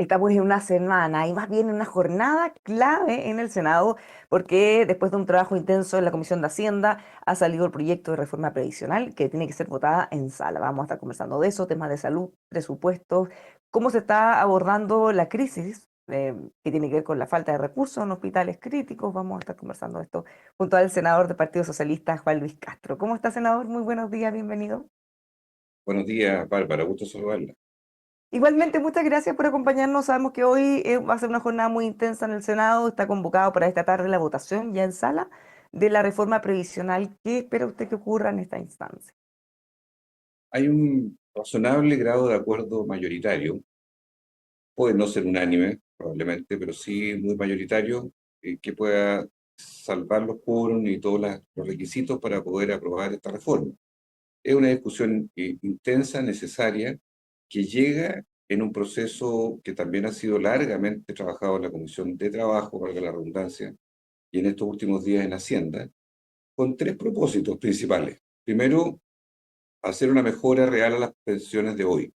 Estamos en una semana y más bien en una jornada clave en el Senado, porque después de un trabajo intenso en la Comisión de Hacienda ha salido el proyecto de reforma previsional que tiene que ser votada en sala. Vamos a estar conversando de eso, temas de salud, presupuestos, cómo se está abordando la crisis que tiene que ver con la falta de recursos en hospitales críticos. Vamos a estar conversando de esto junto al senador del Partido Socialista, Juan Luis Castro. ¿Cómo está, senador? Muy buenos días, bienvenido. Buenos días, Bárbara, gusto saludarla. Igualmente, muchas gracias por acompañarnos. Sabemos que hoy va a ser una jornada muy intensa en el Senado. Está convocado para esta tarde la votación ya en sala de la reforma previsional. ¿Qué espera usted que ocurra en esta instancia? Hay un razonable grado de acuerdo mayoritario, puede no ser unánime, probablemente, pero sí muy mayoritario, que pueda salvar los quórum y todos los requisitos para poder aprobar esta reforma. Es una discusión intensa, necesaria, que llega en un proceso que también ha sido largamente trabajado en la Comisión de Trabajo, valga la redundancia, y en estos últimos días en Hacienda, con tres propósitos principales. Primero, hacer una mejora real a las pensiones de hoy.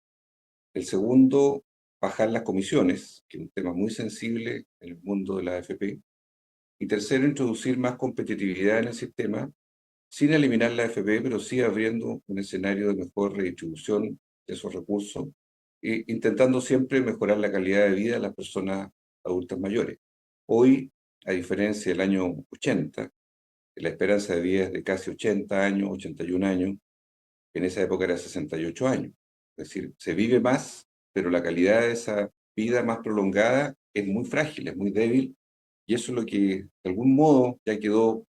El segundo, bajar las comisiones, que es un tema muy sensible en el mundo de la AFP. Y tercero, introducir más competitividad en el sistema, sin eliminar la AFP, pero sí abriendo un escenario de mejor redistribución de esos recursos, e intentando siempre mejorar la calidad de vida de las personas adultas mayores. Hoy, a diferencia del año 80, la esperanza de vida es de casi 80 años, 81 años, en esa época era 68 años. Es decir, se vive más, pero la calidad de esa vida más prolongada es muy frágil, es muy débil, y eso es lo que de algún modo ya quedó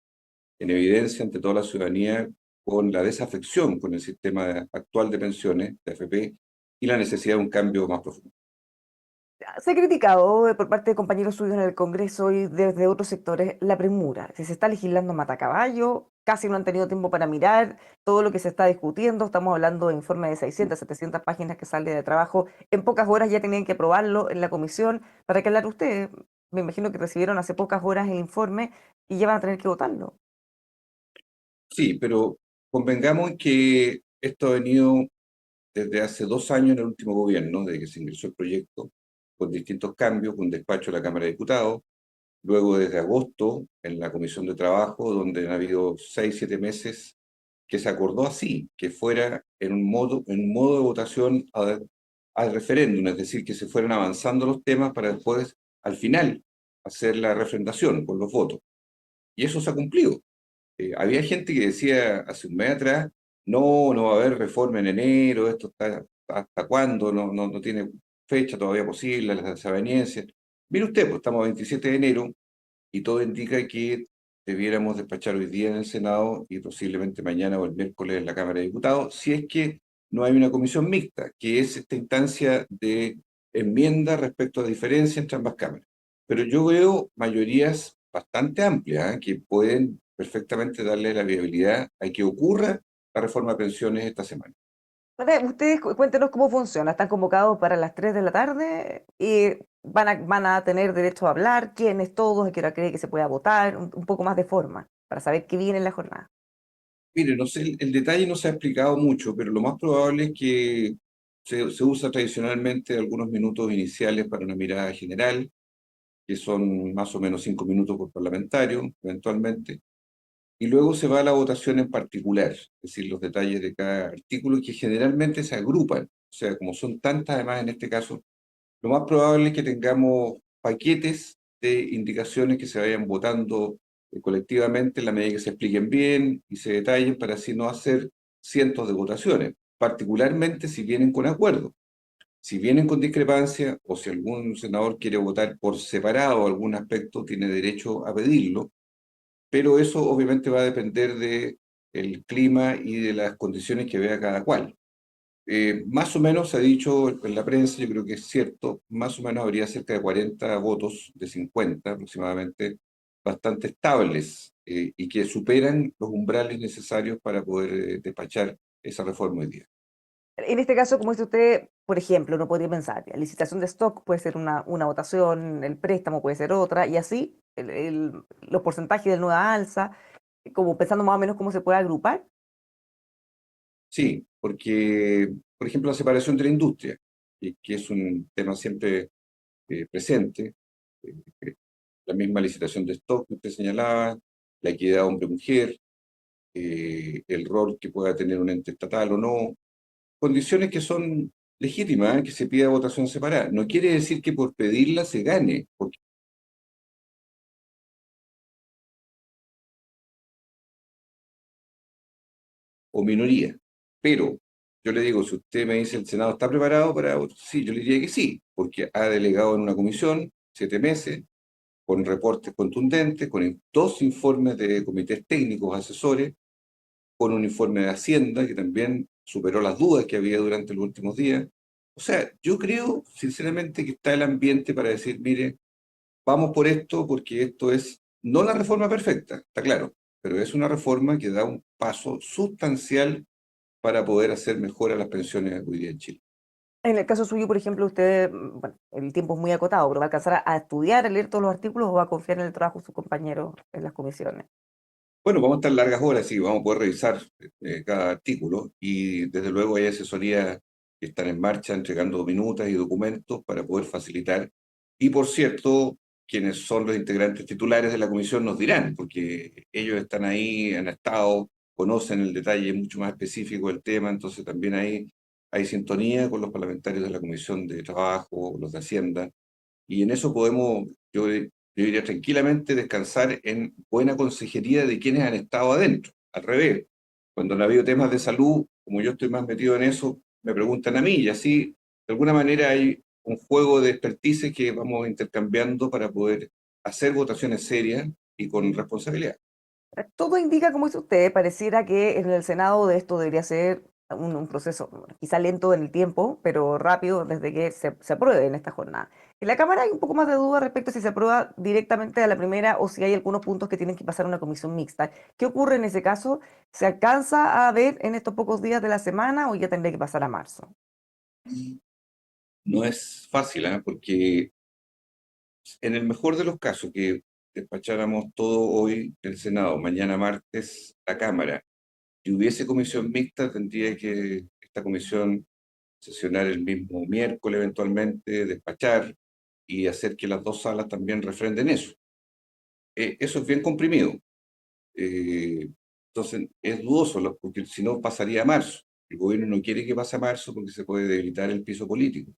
en evidencia ante toda la ciudadanía con la desafección con el sistema actual de pensiones, de AFP, y la necesidad de un cambio más profundo. Se ha criticado por parte de compañeros suyos en el Congreso y desde otros sectores la premura. Si se está legislando matacaballo, casi no han tenido tiempo para mirar todo lo que se está discutiendo. Estamos hablando de informes de 600, 700 páginas que sale de trabajo. En pocas horas ya tenían que aprobarlo en la comisión. ¿Para qué hablar ustedes? Me imagino que recibieron hace pocas horas el informe y ya van a tener que votarlo. Sí, pero convengamos en que esto ha venido desde hace 2 años en el último gobierno, desde que se ingresó el proyecto, con distintos cambios, con despacho de la Cámara de Diputados. Luego, desde agosto, en la Comisión de Trabajo, donde han habido 6, 7 meses, que se acordó así, que fuera en un modo de votación al referéndum, es decir, que se fueran avanzando los temas para después, al final, hacer la refrendación con los votos. Y eso se ha cumplido. Había gente que decía hace un mes atrás, no, no va a haber reforma en enero, esto está, ¿hasta cuándo? No, no, no tiene fecha todavía posible, las desavenencias. Mire usted, pues estamos a 27 de enero, y todo indica que debiéramos despachar hoy día en el Senado y posiblemente mañana o el miércoles en la Cámara de Diputados, si es que no hay una comisión mixta, que es esta instancia de enmienda respecto a diferencias entre ambas cámaras. Pero yo veo mayorías bastante amplias, que pueden perfectamente darle la viabilidad a que ocurra la reforma de pensiones esta semana. A ver, ustedes cuéntenos cómo funciona. Están convocados para las 3 de la tarde y van a tener derecho a hablar, quiénes todos, a qué hora cree que se pueda votar, un poco más de forma, para saber qué viene en la jornada. Mire, no sé, el detalle no se ha explicado mucho, pero lo más probable es que se usa tradicionalmente algunos minutos iniciales para una mirada general, que son más o menos 5 minutos por parlamentario, eventualmente, y luego se va a la votación en particular, es decir, los detalles de cada artículo que generalmente se agrupan. O sea, como son tantas además en este caso, lo más probable es que tengamos paquetes de indicaciones que se vayan votando colectivamente en la medida que se expliquen bien y se detallen para así no hacer cientos de votaciones, particularmente si vienen con acuerdo. Si vienen con discrepancia o si algún senador quiere votar por separado algún aspecto, tiene derecho a pedirlo, pero eso obviamente va a depender de el clima y de las condiciones que vea cada cual. Más o menos se ha dicho en la prensa, yo creo que es cierto, más o menos habría cerca de 40 votos de 50 aproximadamente, bastante estables, y que superan los umbrales necesarios para poder despachar esa reforma hoy día. En este caso, como dice usted, por ejemplo, uno podría pensar, la licitación de stock puede ser una votación, el préstamo puede ser otra, y así los porcentajes de nueva alza, como pensando más o menos cómo se puede agrupar. Sí, porque, por ejemplo, la separación de la industria, y que es un tema siempre presente. La misma licitación de stock que usted señalaba, la equidad hombre-mujer, el rol que pueda tener un ente estatal o no, condiciones que son legítimas, que se pida votación separada. No quiere decir que por pedirla se gane, o minoría. Pero yo le digo, si usted me dice el Senado está preparado para votar, sí, yo le diría que sí, porque ha delegado en una comisión 7 meses, con reportes contundentes, con dos informes de comités técnicos asesores, con un informe de Hacienda que también superó las dudas que había durante los últimos días. O sea, yo creo sinceramente que está el ambiente para decir, mire, vamos por esto porque esto es no la reforma perfecta, está claro, pero es una reforma que da un paso sustancial para poder hacer mejor a las pensiones hoy día en Chile. En el caso suyo, por ejemplo, usted, bueno, el tiempo es muy acotado, pero ¿va a alcanzar a estudiar, a leer todos los artículos o va a confiar en el trabajo de sus compañeros en las comisiones? Bueno, vamos a estar largas horas y vamos a poder revisar cada artículo y desde luego hay asesorías que están en marcha entregando minutas y documentos para poder facilitar. Y por cierto, quienes son los integrantes titulares de la comisión nos dirán, porque ellos están ahí, han estado, conocen el detalle mucho más específico del tema, entonces también hay sintonía con los parlamentarios de la Comisión de Trabajo, los de Hacienda, y en eso podemos, yo diría tranquilamente, descansar en buena consejería de quienes han estado adentro. Al revés, cuando han habido temas de salud, como yo estoy más metido en eso, me preguntan a mí y así, de alguna manera hay un juego de expertise que vamos intercambiando para poder hacer votaciones serias y con responsabilidad. Todo indica, como dice usted, pareciera que en el Senado de esto debería ser un proceso bueno, quizá lento en el tiempo, pero rápido desde que se apruebe en esta jornada. En la Cámara hay un poco más de duda respecto a si se aprueba directamente a la primera o si hay algunos puntos que tienen que pasar a una comisión mixta. ¿Qué ocurre en ese caso? ¿Se alcanza a ver en estos pocos días de la semana o ya tendría que pasar a marzo? No es fácil, ¿ah? Porque en el mejor de los casos que despacháramos todo hoy el Senado, mañana martes la Cámara, si hubiese comisión mixta, tendría que esta comisión sesionar el mismo miércoles eventualmente, despachar y hacer que las dos salas también refrenden eso. Eso es bien comprimido. Eh, entonces, es dudoso, porque si no pasaría a marzo. El gobierno no quiere que pase a marzo porque se puede debilitar el piso político.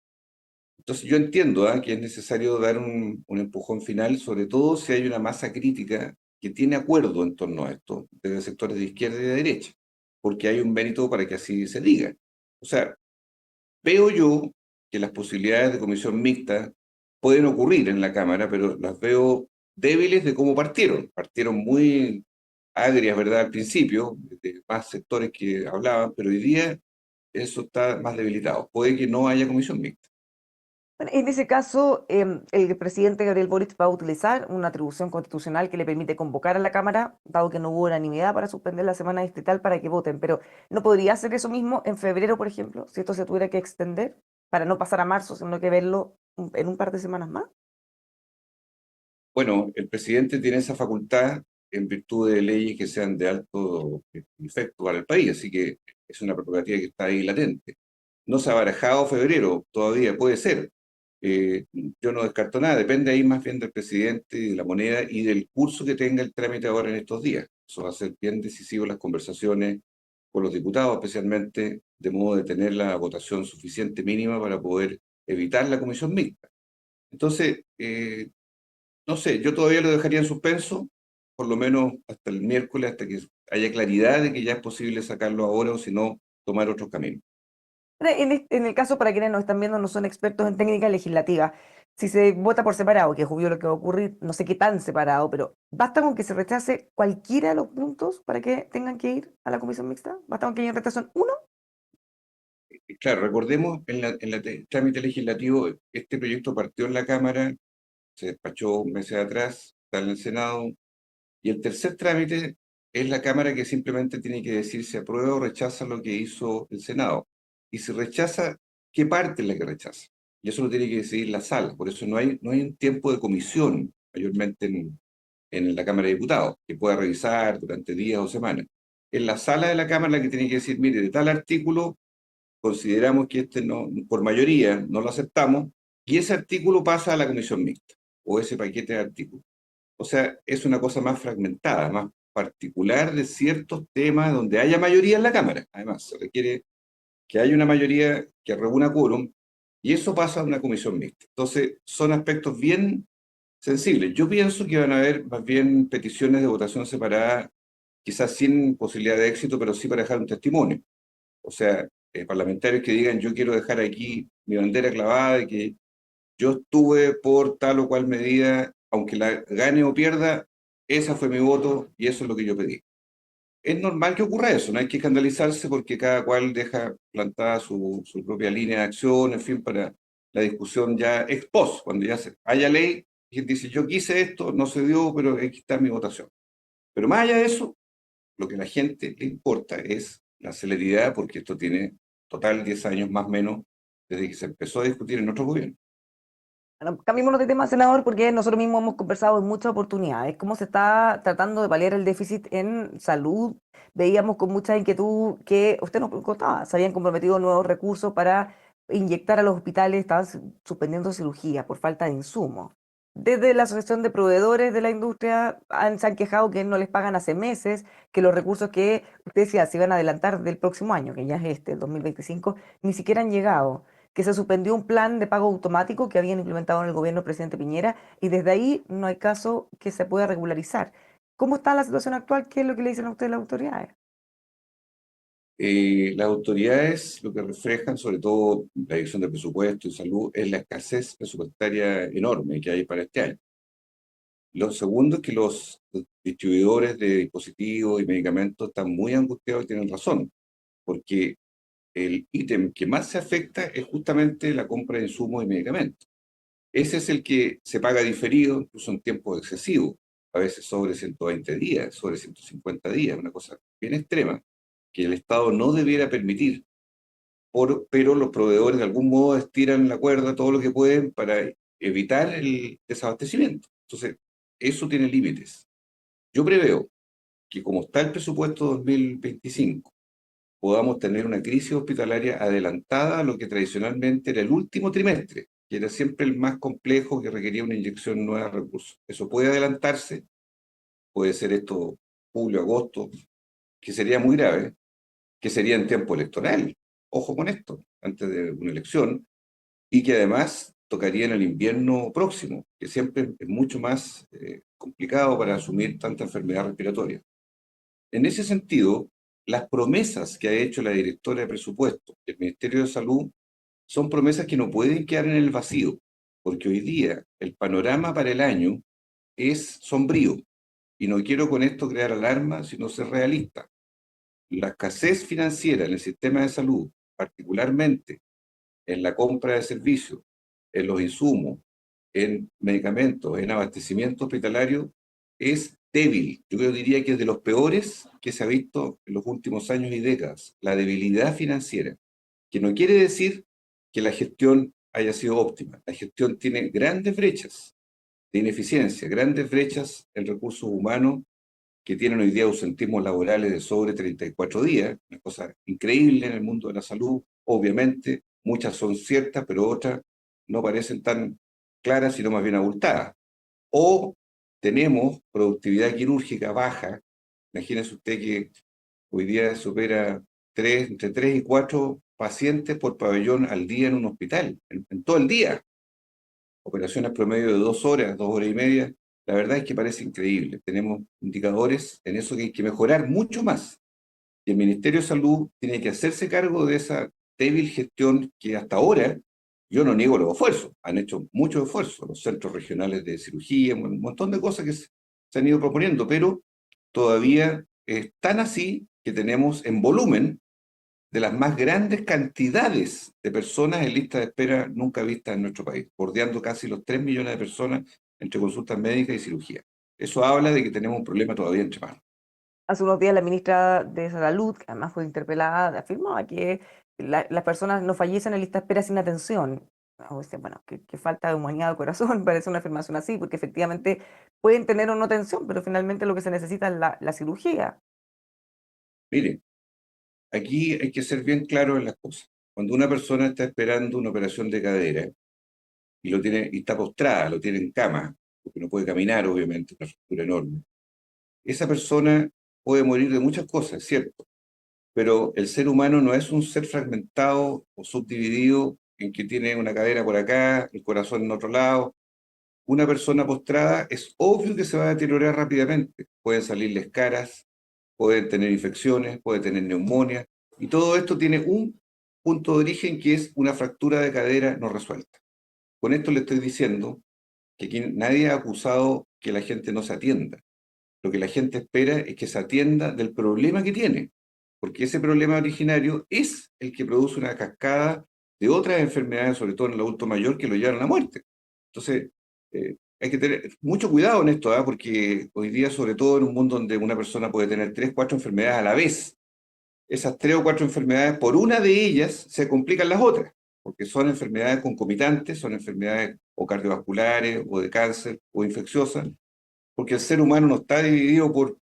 Entonces, yo entiendo que es necesario dar un empujón final, sobre todo si hay una masa crítica que tiene acuerdo en torno a esto, desde sectores de izquierda y de derecha, porque hay un mérito para que así se diga. O sea, veo yo que las posibilidades de comisión mixta pueden ocurrir en la Cámara, pero las veo débiles de cómo partieron. Partieron muy agrias, ¿verdad? Al principio, de más sectores que hablaban, pero hoy día eso está más debilitado. Puede que no haya comisión mixta. Bueno, en ese caso, el presidente Gabriel Boric va a utilizar una atribución constitucional que le permite convocar a la Cámara, dado que no hubo unanimidad para suspender la semana distrital para que voten, pero ¿no podría hacer eso mismo en febrero, por ejemplo, si esto se tuviera que extender, para no pasar a marzo, sino que verlo en un par de semanas más? Bueno, el presidente tiene esa facultad en virtud de leyes que sean de alto efecto para el país, así que es una prerrogativa que está ahí latente. No se ha barajado febrero, todavía puede ser. Yo no descarto nada, depende ahí más bien del presidente y de la moneda y del curso que tenga el trámite ahora en estos días. Eso va a ser bien decisivo las conversaciones con los diputados, especialmente de modo de tener la votación suficiente mínima para poder evitar la comisión mixta. Entonces, no sé, yo todavía lo dejaría en suspenso, por lo menos hasta el miércoles, hasta que haya claridad de que ya es posible sacarlo ahora o si no, tomar otros caminos. Ahora, en el caso, para quienes nos están viendo, no son expertos en técnica legislativa. Si se vota por separado, que es obvio lo que va a ocurrir, no sé qué tan separado, pero ¿basta con que se rechace cualquiera de los puntos para que tengan que ir a la comisión mixta? ¿Basta con que haya un rechazo en uno? Claro, recordemos, en el trámite legislativo, este proyecto partió en la Cámara, se despachó meses atrás, está en el Senado, y el tercer trámite es la Cámara que simplemente tiene que decir si aprueba o rechaza lo que hizo el Senado. Y si rechaza, ¿qué parte es la que rechaza? Y eso lo tiene que decidir la sala. Por eso no hay un tiempo de comisión, mayormente en la Cámara de Diputados, que pueda revisar durante días o semanas. Es la sala de la Cámara la que tiene que decir, mire, de tal artículo consideramos que este no, por mayoría no lo aceptamos Y ese artículo pasa a la comisión mixta, o ese paquete de artículos. O sea, es una cosa más fragmentada, más particular de ciertos temas donde haya mayoría en la Cámara. Además, se requiere que haya una mayoría que reúna quórum, y eso pasa a una comisión mixta. Entonces, son aspectos bien sensibles. Yo pienso que van a haber más bien peticiones de votación separada, quizás sin posibilidad de éxito, pero sí para dejar un testimonio. O sea, parlamentarios que digan, yo quiero dejar aquí mi bandera clavada de que yo estuve por tal o cual medida, aunque la gane o pierda, esa fue mi voto y eso es lo que yo pedí. Es normal que ocurra eso, no hay que escandalizarse porque cada cual deja plantada su propia línea de acción, en fin, para la discusión ya ex post, cuando ya haya ley, y dice, yo quise esto, no se dio, pero aquí está mi votación. Pero más allá de eso, lo que a la gente le importa es la celeridad, porque esto tiene total 10 años más o menos desde que se empezó a discutir en nuestro gobierno. Bueno, cambiémonos de tema, senador, porque nosotros mismos hemos conversado en muchas oportunidades cómo se está tratando de paliar el déficit en salud. Veíamos con mucha inquietud que usted nos contaba, se habían comprometido nuevos recursos para inyectar a los hospitales, estaban suspendiendo cirugías por falta de insumos. Desde la Asociación de Proveedores de la Industria se han quejado que no les pagan hace meses, que los recursos que usted decía se iban a adelantar del próximo año, que ya es este, el 2025, ni siquiera han llegado, que se suspendió un plan de pago automático que habían implementado en el gobierno del presidente Piñera y desde ahí no hay caso que se pueda regularizar. ¿Cómo está la situación actual? ¿Qué es lo que le dicen a ustedes las autoridades? Las autoridades lo que reflejan, sobre todo la Dirección de Presupuesto y Salud, es la escasez presupuestaria enorme que hay para este año. Lo segundo es que los distribuidores de dispositivos y medicamentos están muy angustiados y tienen razón, porque el ítem que más se afecta es justamente la compra de insumos y medicamentos. Ese es el que se paga diferido, incluso en tiempos excesivos, a veces sobre 120 días, sobre 150 días, una cosa bien extrema, que el Estado no debiera permitir, pero los proveedores de algún modo estiran la cuerda todo lo que pueden para evitar el desabastecimiento. Entonces, eso tiene límites. Yo preveo que como está el presupuesto 2025, podamos tener una crisis hospitalaria adelantada a lo que tradicionalmente era el último trimestre, que era siempre el más complejo, que requería una inyección nueva de recursos. Eso puede adelantarse, puede ser esto julio, agosto, que sería muy grave, que sería en tiempo electoral. Ojo con esto, antes de una elección, y que además tocaría en el invierno próximo, que siempre es mucho más complicado para asumir tanta enfermedad respiratoria. En ese sentido, las promesas que ha hecho la directora de presupuesto del Ministerio de Salud son promesas que no pueden quedar en el vacío, porque hoy día el panorama para el año es sombrío. Y no quiero con esto crear alarma, sino ser realista. La escasez financiera en el sistema de salud, particularmente en la compra de servicios, en los insumos, en medicamentos, en abastecimiento hospitalario, es débil. Yo diría que es de los peores que se ha visto en los últimos años y décadas. La debilidad financiera, que no quiere decir que la gestión haya sido óptima. La gestión tiene grandes brechas de ineficiencia, grandes brechas en recursos humanos que tienen hoy día ausentismos laborales de sobre 34 días, una cosa increíble en el mundo de la salud. Obviamente, muchas son ciertas, pero otras no parecen tan claras, sino más bien abultadas. O tenemos productividad quirúrgica baja. Imagínese usted que hoy día supera entre 3 y 4 pacientes por pabellón al día en un hospital, en todo el día. Operaciones promedio de 2 horas, 2 horas y media. La verdad es que parece increíble. Tenemos indicadores en eso que hay que mejorar mucho más. Y el Ministerio de Salud tiene que hacerse cargo de esa débil gestión que hasta ahora, yo no niego los esfuerzos, han hecho muchos esfuerzos, los centros regionales de cirugía, un montón de cosas que se han ido proponiendo, pero todavía es tan así que tenemos en volumen de las más grandes cantidades de personas en lista de espera nunca vistas en nuestro país, bordeando casi los 3 millones de personas entre consultas médicas y cirugía. Eso habla de que tenemos un problema todavía entre manos. Hace unos días la ministra de Salud, que además fue interpelada, afirmaba que las personas no fallecen en lista de espera sin atención. O sea, bueno, que falta de humanidad de corazón, parece una afirmación así, porque efectivamente pueden tener o no atención, pero finalmente lo que se necesita es la cirugía. Mire, aquí hay que ser bien claro en las cosas. Cuando una persona está esperando una operación de cadera, y está postrada, lo tiene en cama, porque no puede caminar, obviamente, una fractura enorme. Esa persona puede morir de muchas cosas, es cierto, pero el ser humano no es un ser fragmentado o subdividido en que tiene una cadera por acá, el corazón en otro lado. Una persona postrada es obvio que se va a deteriorar rápidamente. Pueden salirles caras, pueden tener infecciones, puede tener neumonía, y todo esto tiene un punto de origen que es una fractura de cadera no resuelta. Con esto le estoy diciendo que aquí nadie ha acusado que la gente no se atienda. Lo que la gente espera es que se atienda del problema que tiene, porque ese problema originario es el que produce una cascada de otras enfermedades, sobre todo en el adulto mayor, que lo llevan a la muerte. Entonces, hay que tener mucho cuidado en esto, ¿ah? Porque hoy día, sobre todo en un mundo donde una persona puede tener 3, 4 enfermedades a la vez, esas 3 o 4 enfermedades, por una de ellas se complican las otras, porque son enfermedades concomitantes, son enfermedades o cardiovasculares, o de cáncer, o infecciosas, porque el ser humano no está dividido por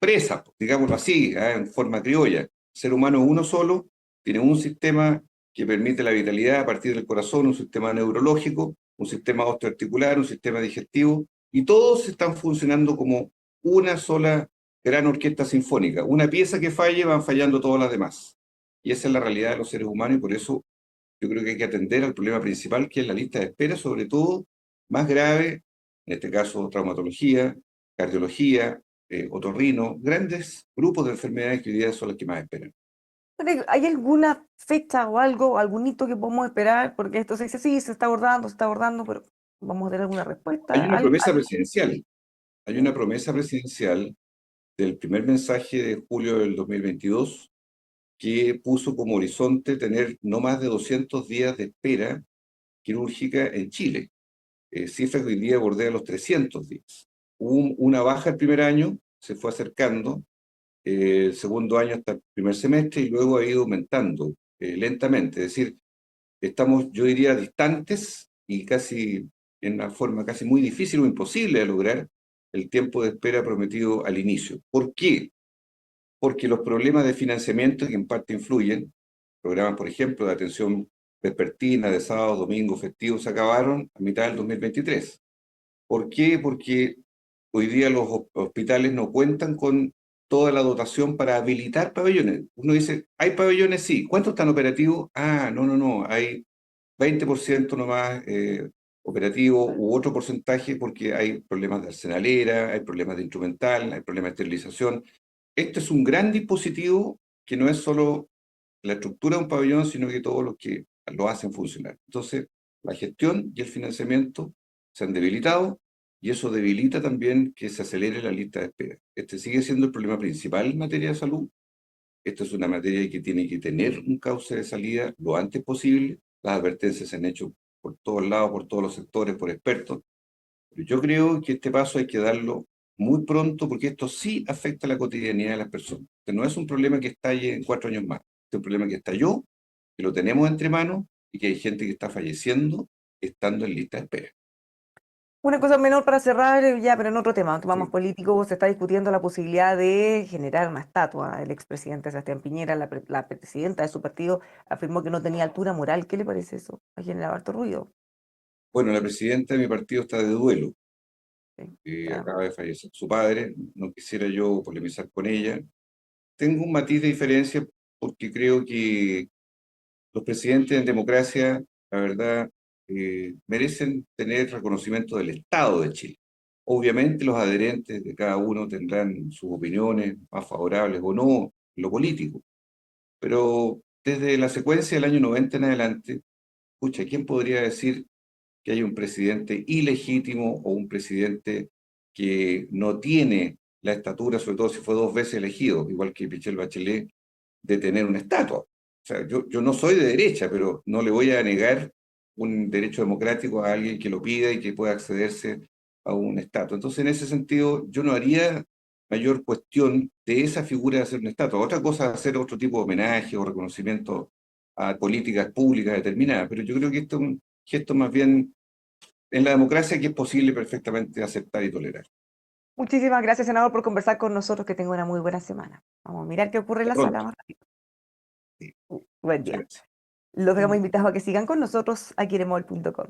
presas, digámoslo así, en forma criolla. El ser humano es uno solo, tiene un sistema que permite la vitalidad a partir del corazón, un sistema neurológico, un sistema osteoarticular, un sistema digestivo, y todos están funcionando como una sola gran orquesta sinfónica. Una pieza que falle, van fallando todas las demás. Y esa es la realidad de los seres humanos, y por eso yo creo que hay que atender al problema principal, que es la lista de espera, sobre todo más grave, en este caso traumatología, cardiología, otorrino, grandes grupos de enfermedades que hoy día son las que más esperan. ¿Hay alguna fecha o algo, algún hito que podemos esperar? Porque esto se dice, sí, se está abordando, pero ¿vamos a tener alguna Hay respuesta? una promesa presidencial, hay una promesa presidencial del primer mensaje de julio del 2022 que puso como horizonte tener no más de 200 días de espera quirúrgica en Chile, cifra que hoy día bordea los 300 días. Hubo una baja el primer año, se fue acercando, el segundo año hasta el primer semestre, y luego ha ido aumentando lentamente. Es decir, estamos, yo diría, distantes y casi en una forma casi muy difícil o imposible de lograr el tiempo de espera prometido al inicio. ¿Por qué? Porque los problemas de financiamiento que en parte influyen, programas, por ejemplo, de atención vespertina, de sábado, domingo, festivos, se acabaron a mitad del 2023. ¿Por qué? Porque hoy día los hospitales no cuentan con toda la dotación para habilitar pabellones. Uno dice, ¿hay pabellones? Sí. ¿Cuántos están operativos? Ah, no, no, no, hay 20% nomás operativo u otro porcentaje porque hay problemas de arsenalera, hay problemas de instrumental, hay problemas de esterilización. Este es un gran dispositivo que no es solo la estructura de un pabellón, sino que todos los que lo hacen funcionar. Entonces, la gestión y el financiamiento se han debilitado, y eso debilita también que se acelere la lista de espera. Este sigue siendo el problema principal en materia de salud. Esto es una materia que tiene que tener un cauce de salida lo antes posible. Las advertencias se han hecho por todos lados, por todos los sectores, por expertos. Pero yo creo que este paso hay que darlo muy pronto, porque esto sí afecta a la cotidianidad de las personas. Este no es un problema que estalle en 4 años más. Este es un problema que estalló, que lo tenemos entre manos, y que hay gente que está falleciendo estando en lista de espera. Una cosa menor para cerrar, ya, pero en otro tema más Sí. político, se está discutiendo la posibilidad de generar una estatua. El expresidente Sebastián Piñera, la presidenta de su partido, afirmó que no tenía altura moral. ¿Qué le parece eso? Ha generado harto ruido. Bueno, la presidenta de mi partido está de duelo. Sí, está- Acaba de fallecer su padre. No quisiera yo polemizar con ella. Tengo un matiz de diferencia, porque creo que los presidentes en democracia, la verdad, merecen tener reconocimiento del Estado de Chile. Obviamente los adherentes de cada uno tendrán sus opiniones más favorables o no en lo político, pero desde la secuencia del año 90 en adelante, pucha, ¿quién podría decir que hay un presidente ilegítimo o un presidente que no tiene la estatura, sobre todo si fue 2 veces elegido, igual que Michelle Bachelet, de tener una estatua? O sea, yo no soy de derecha, pero no le voy a negar un derecho democrático a alguien que lo pida y que pueda accederse a una estatua. Entonces, en ese sentido, yo no haría mayor cuestión de esa figura de hacer una estatua. Otra cosa es hacer otro tipo de homenaje o reconocimiento a políticas públicas determinadas, pero yo creo que esto es un gesto más bien en la democracia que es posible perfectamente aceptar y tolerar. Muchísimas gracias, senador, por conversar con nosotros. Que tenga una muy buena semana. Vamos a mirar qué ocurre en Hasta la sala pronto. más rápido. Sí, Buen muchas día. gracias. Los dejamos Igual. invitados a que sigan con nosotros aquí en emol.com.